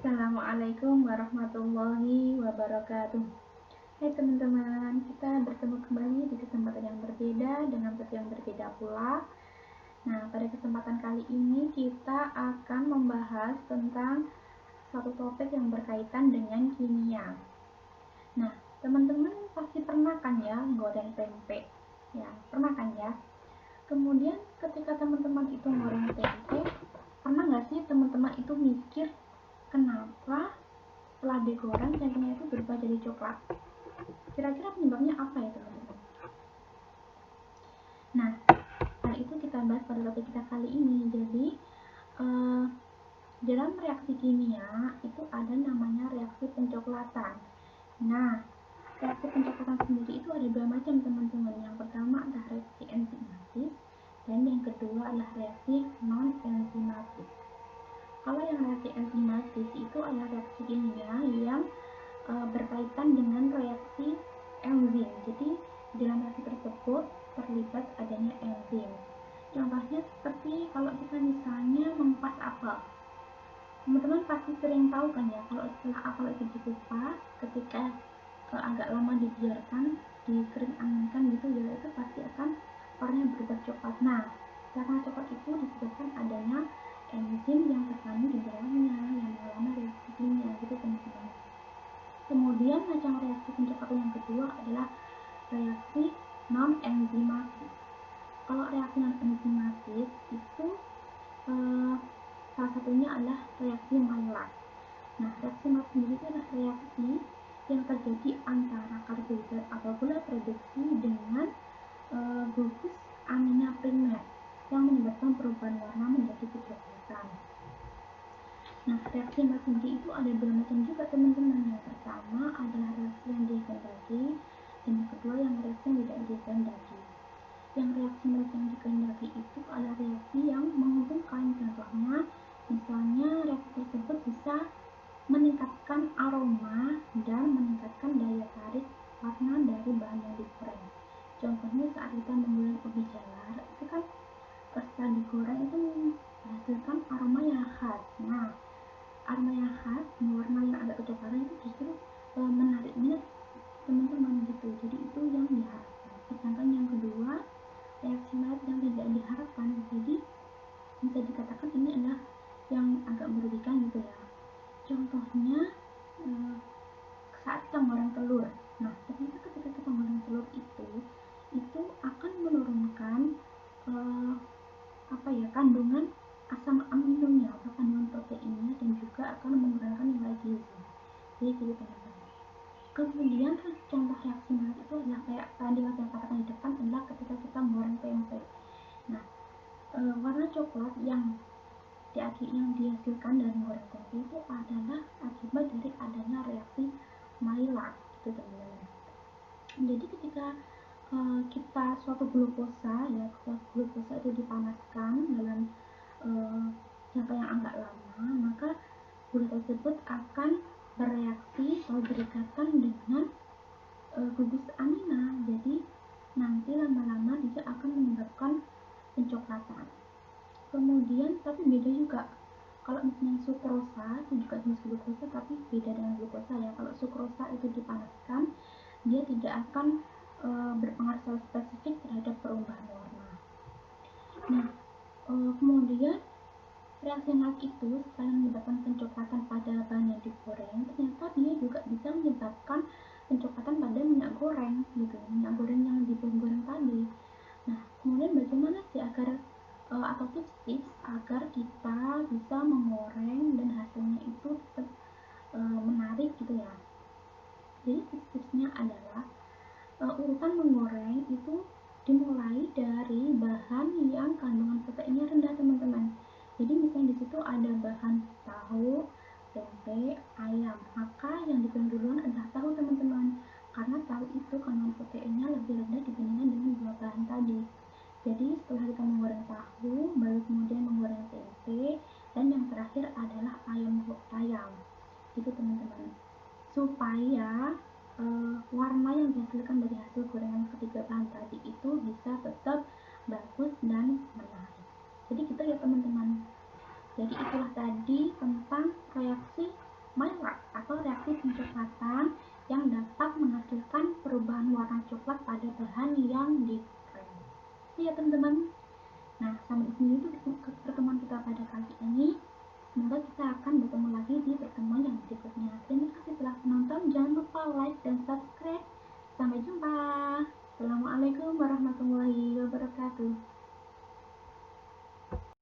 Assalamualaikum warahmatullahi wabarakatuh. Hai teman-teman, kita bertemu kembali di kesempatan yang berbeda dengan topik yang berbeda pula. Nah, pada kesempatan kali ini kita akan membahas tentang suatu topik yang berkaitan dengan kimia. Nah, teman-teman pasti pernah kan ya goreng tempe? Ya, pernah kan ya? Kemudian ketika teman-teman itu goreng tempe, pernah nggak sih teman-teman itu mikir kenapa setelah digoreng tempenya itu berubah jadi coklat? Kira-kira penyebabnya apa ya teman-teman? Nah, hal itu kita bahas pada topik kita kali ini. Jadi dalam reaksi kimia itu ada namanya reaksi pencoklatan. Nah, reaksi pencoklatan sendiri itu ada dua macam teman-teman. Yang pertama adalah reaksi enzimatis dan yang kedua adalah reaksi non enzimatis. Kalau yang reaksi enzimatis itu adalah reaksi kimia yang berkaitan dengan reaksi enzim. Jadi dalam reaksi tersebut terlibat adanya enzim. Contohnya seperti kalau kita misalnya mengupas apel. Teman-teman pasti sering tahu kan ya, kalau setelah apel itu dikupas, ketika agak lama dibiarkan, dikering anginkan gitu ya, itu pasti akan warnanya berubah coklat. Nah, warna coklat itu disebabkan adanya enzim yang terkandung di dalamnya yang mengalami reaksi kimia gitu teman-teman. Kemudian macam reaksi pencoklatan yang kedua adalah reaksi non enzimatis. Kalau reaksi non enzimatis itu salah satunya adalah reaksi Maillard. Nah, reaksi Maillard sendiri itu adalah reaksi yang terjadi antara karbohidrat atau gula produksi dengan gugus amina primer yang menyebabkan perubahan warna menjadi kecoklatan. Nah, reaksi Maillard sendiri itu ada dua macam juga teman-teman. Yang pertama adalah reaksi yang dikehendaki dan yang kedua yang reaksi yang tidak dikehendaki. Yang reaksi Maillard yang dikehendaki itu adalah reaksi yang menguntungkan. Contohnya, misalnya reaksi tersebut bisa meningkatkan aroma dan meningkatkan daya tarik warna dari bahan yang digoreng. Contohnya saat kita menggoreng ubi jalar, itu kan setelah digoreng itu menghasilkan aroma yang khas. Nah, aroma yang khas, warna yang agak kecoklatan itu justru menarik minat teman-teman gitu. Jadi itu yang diharapkan. Sedangkan yang kedua, reaksi Maillard yang tidak diharapkan. Jadi bisa dikatakan ini adalah yang agak merugikan gitu ya. Contohnya saat kita goreng telur. Nah, ternyata ketika kita goreng telur itu akan menurunkan kandungan asam aminonya atau kandungan proteinnya dan juga akan menurunkan nilai gizi. Jadi gitu teman-teman. Kemudian contoh reaksi Maillard itu adalah kayak tadi yang saya katakan di depan adalah ketika kita goreng tempe. Nah, warna coklat yang dihasilkan dari goreng tempe itu adalah akibat dari adanya reaksi Maillard gitu teman-teman. Jadi ketika kita suatu glukosa itu dipanaskan dalam jangka yang agak lama, maka gula tersebut akan bereaksi atau berikatan dengan gugus amina. Jadi nanti lama-lama dia akan menyebabkan pencoklatan. Kemudian tapi beda juga. Kalau misalnya sukrosa itu juga jenis glukosa tapi beda dengan glukosa ya. Kalau sukrosa itu dipanaskan, dia tidak akan berpengaruh secara spesifik terhadap perubahan warna. Nah, kemudian reaksi Maillard itu selain menyebabkan pencoklatan pada bahan yang digoreng, ternyata dia juga bisa menyebabkan pencoklatan pada minyak goreng gitu, minyak goreng yang digoreng tadi. Nah, kemudian bagaimana sih agar atau tips-tips agar kita bisa menggoreng dan hasilnya itu tetap menarik gitu ya. Jadi tips-tipsnya adalah urutan menggoreng itu dimulai dari bahan yang kandungan proteinnya rendah teman-teman. Jadi misalnya di situ ada bahan tahu, tempe, ayam, maka yang dipilih duluan adalah tahu teman-teman, karena tahu itu kandungan proteinnya lebih rendah dibandingkan dengan dua bahan tadi. Jadi setelah kita menggoreng tahu, baru kemudian menggoreng tempe, dan yang terakhir adalah ayam gitu teman-teman, supaya warna yang dihasilkan dari hasil gorengan ketiga bahan tadi itu bisa tetap bagus dan menarik. Jadi gitu ya teman-teman. Jadi itulah tadi tentang reaksi Maillard atau reaksi pencoklatan yang dapat menghasilkan perubahan warna coklat pada bahan yang dikrem. Iya teman-teman. Nah, sampai di sini dulu pertemuan kita pada kali ini. Semoga kita akan bertemu lagi di pertemuan yang berikutnya. Terima kasih telah menonton. Jangan lupa like dan subscribe. Sampai jumpa. Assalamualaikum warahmatullahi wabarakatuh.